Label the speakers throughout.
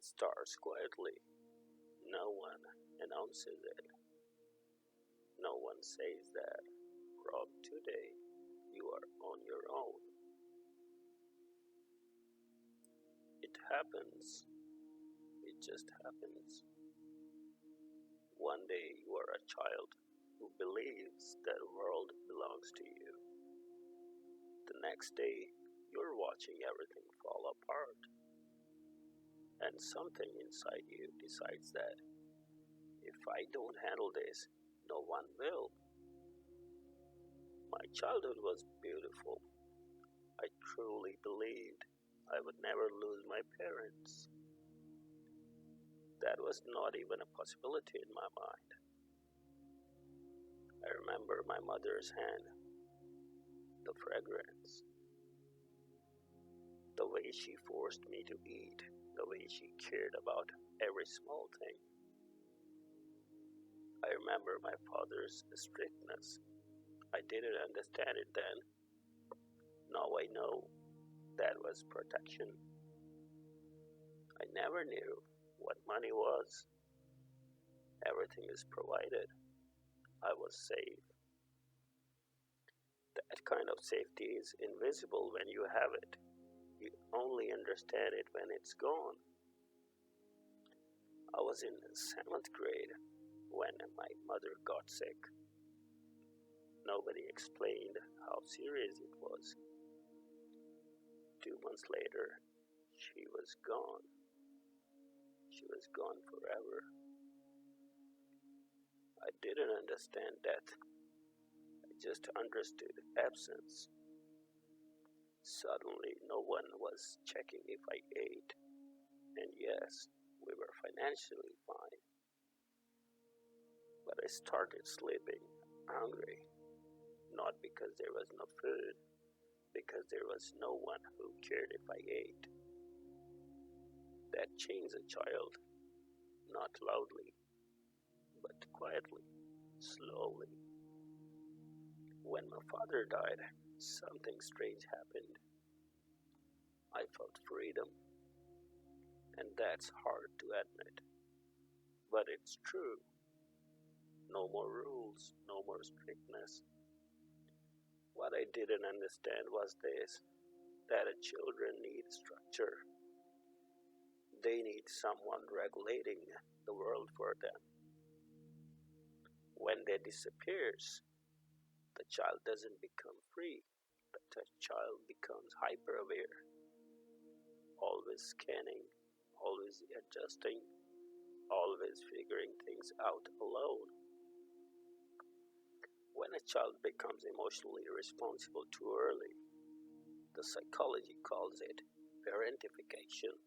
Speaker 1: starts quietly. No one announces it. No one says that from today you are on your own. It happens. It just happens. One day you are a child who believes that the world belongs to you. The next day you're watching everything fall apart. And something inside you decides that if I don't handle this, no one will. My childhood was beautiful. I truly believed I would never lose my parents. That was not even a possibility in my mind. I remember my mother's hand, the fragrance, the way she forced me to eat, the way she cared about every small thing. I remember my father's strictness. I didn't understand it then. Now I know that was protection. I never knew what money was. Everything is provided. I was safe. That kind of safety is invisible when you have it. You only understand it when it's gone. I was in 7th grade when my mother got sick. Nobody explained how serious it was. 2 months later, she was gone. She was gone forever. I didn't understand death. I just understood absence. Suddenly, no one was checking if I ate. And yes, we were financially fine. But I started sleeping hungry, not because there was no food, because there was no one who cared if I ate. That changed a child, not loudly, but quietly, slowly. When my father died, something strange happened. I felt freedom, and that's hard to admit. But it's true. No more rules, no more strictness. What I didn't understand was this, that children need structure. They need someone regulating the world for them. When that disappears, the child doesn't become free. The child becomes hyper aware, always scanning, always adjusting, always figuring things out alone. When a child becomes emotionally responsible too early, the psychology calls it parentification.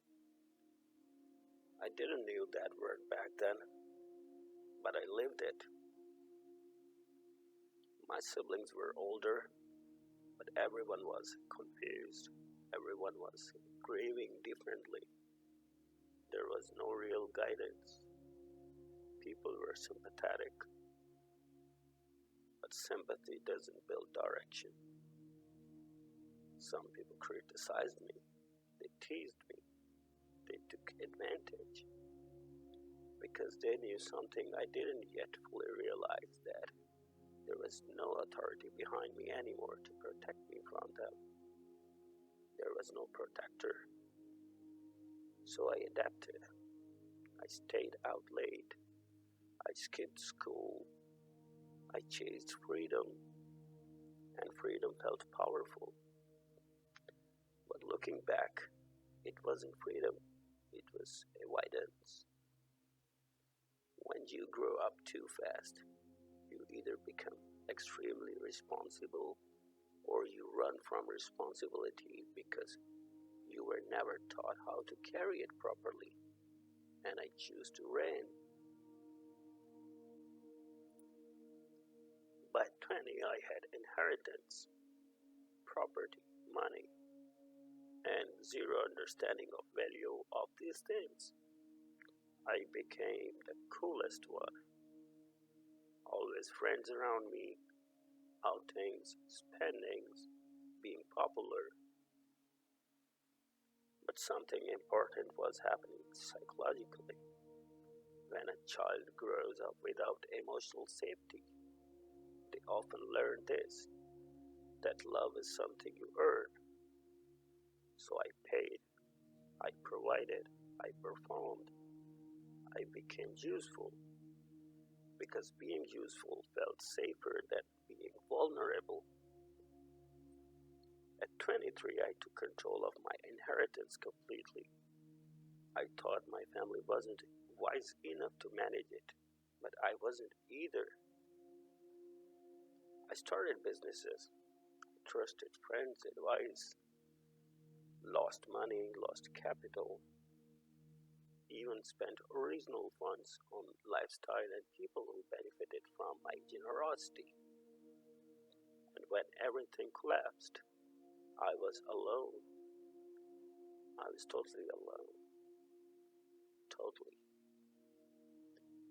Speaker 1: I didn't know that word back then, but I lived it. My siblings were older, but everyone was confused. Everyone was grieving differently. There was no real guidance. People were sympathetic, but sympathy doesn't build direction. Some people criticized me. They teased me. They took advantage because they knew something I didn't yet fully realize, that there was no authority behind me anymore to protect me from them. There was no protector. So I adapted. I stayed out late. I skipped school. I chased freedom, and freedom felt powerful. But looking back, it wasn't freedom, it was avoidance. When you grow up too fast, you either become extremely responsible or you run from responsibility because you were never taught how to carry it properly. And I choose to run. By 20, I had inheritance, property, money, and zero understanding of value of these things. I became the coolest one. Always friends around me, outings, spendings, being popular. But But something important was happening psychologically. When a child grows up without emotional safety, they often learn this, that love is something you earn. So I paid, I provided, I performed, I became useful because being useful felt safer than being vulnerable. At 23, I took control of my inheritance completely. I thought my family wasn't wise enough to manage it, but I wasn't either. I started businesses, trusted friends' advice, lost money, lost capital, even spent original funds on lifestyle and people who benefited from my generosity. And when everything collapsed, I was alone. I was totally alone. Totally.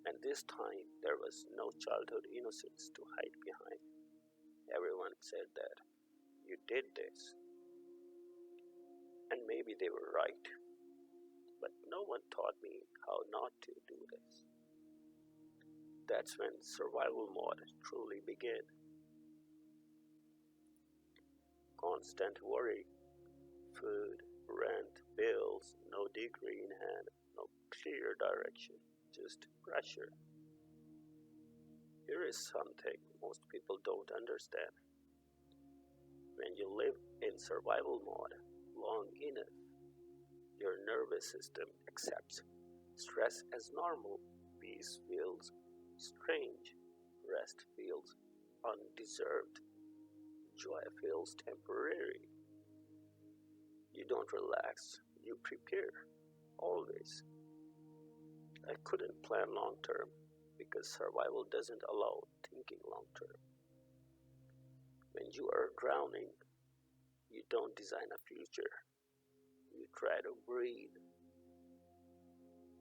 Speaker 1: And this time, there was no childhood innocence to hide behind. Everyone said that you did this. And maybe they were right. But no one taught me how not to do this. That's when survival mode truly began. Constant worry, food, rent, bills, no degree in hand, no clear direction, just pressure. Here is something most people don't understand. When you live in survival mode long enough, your nervous system accepts stress as normal, peace feels strange, rest feels undeserved, joy feels temporary. You don't relax, you prepare, always. I couldn't plan long term because survival doesn't allow thinking long term. When you are drowning, you don't design a future, you try to breathe.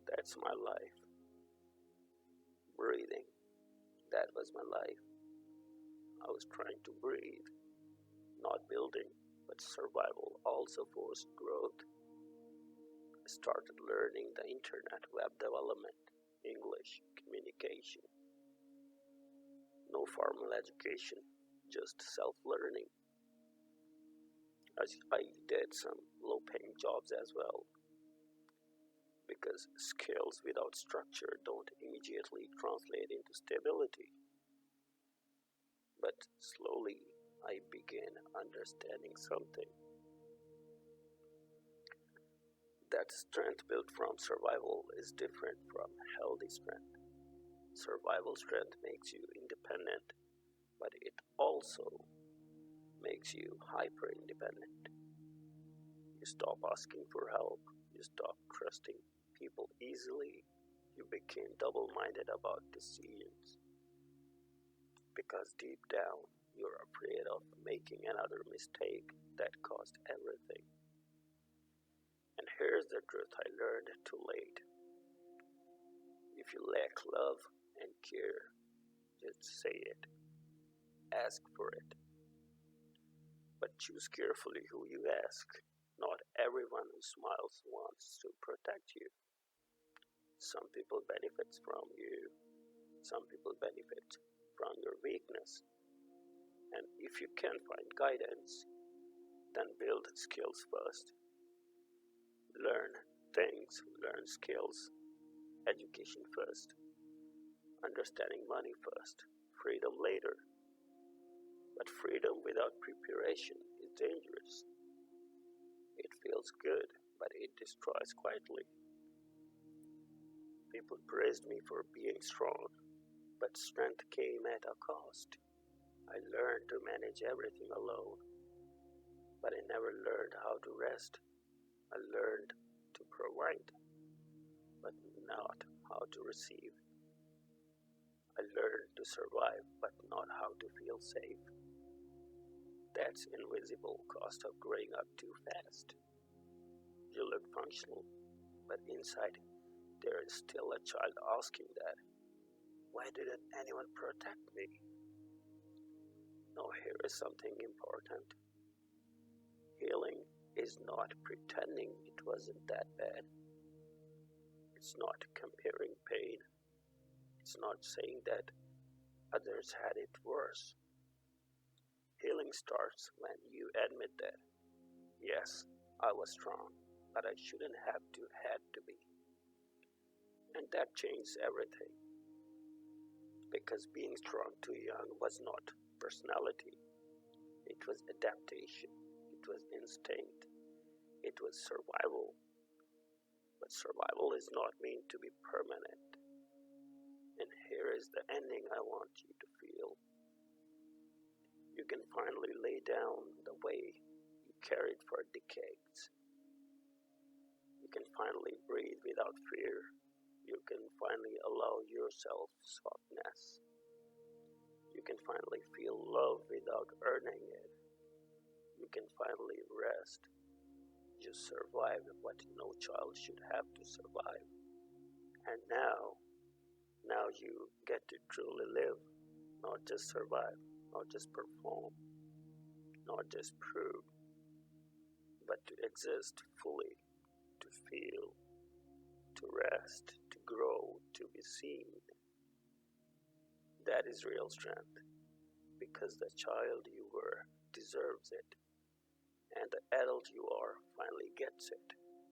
Speaker 1: That's my life. Breathing. That was my life. I was trying to breathe, not building, but survival also forced growth. I started learning the internet, web development, English, communication. No formal education, just self-learning. I did some low-paying jobs as well, because skills without structure don't immediately translate into stability. But slowly, I began understanding something. That strength built from survival is different from healthy strength. Survival strength makes you independent, but it also makes you hyper independent. You stop asking for help, you stop trusting people easily, you became double minded about decisions. Because deep down, you're afraid of making another mistake that cost everything. And here's the truth I learned too late. If you lack love and care, just say it. Ask for it. But choose carefully who you ask. Not everyone who smiles wants to protect you. Some people benefit from you. Some people benefit from your weakness. And if you can find guidance, then build skills first. Learn things, learn skills, education first, understanding money first, freedom later. But freedom without preparation is dangerous. It feels good, but it destroys quietly. People praised me for being strong, but strength came at a cost. I learned to manage everything alone, but I never learned how to rest. I learned to provide, but not how to receive. I learned to survive, but not how to feel safe. That's invisible cost of growing up too fast. You look functional, but inside there is still a child asking that. Why didn't anyone protect me? Now here is something important. Healing is not pretending it wasn't that bad. It's not comparing pain. It's not saying that others had it worse. Healing starts when you admit that, yes, I was strong, but I shouldn't have to had to be. And that changed everything. Because being strong too young was not personality. It was adaptation. It was instinct. It was survival. But survival is not meant to be permanent. And here is the ending I want you to feel. You can finally lay down the way you carried for decades. You can finally breathe without fear. You can finally allow yourself softness. You can finally feel love without earning it. You can finally rest. Just survive what no child should have to survive. And now you get to truly live, not just survive, not just perform, not just prove, but to exist fully, to feel, to rest, to grow, to be seen. That is real strength, because the child you were deserves it, and the adult you are finally gets it.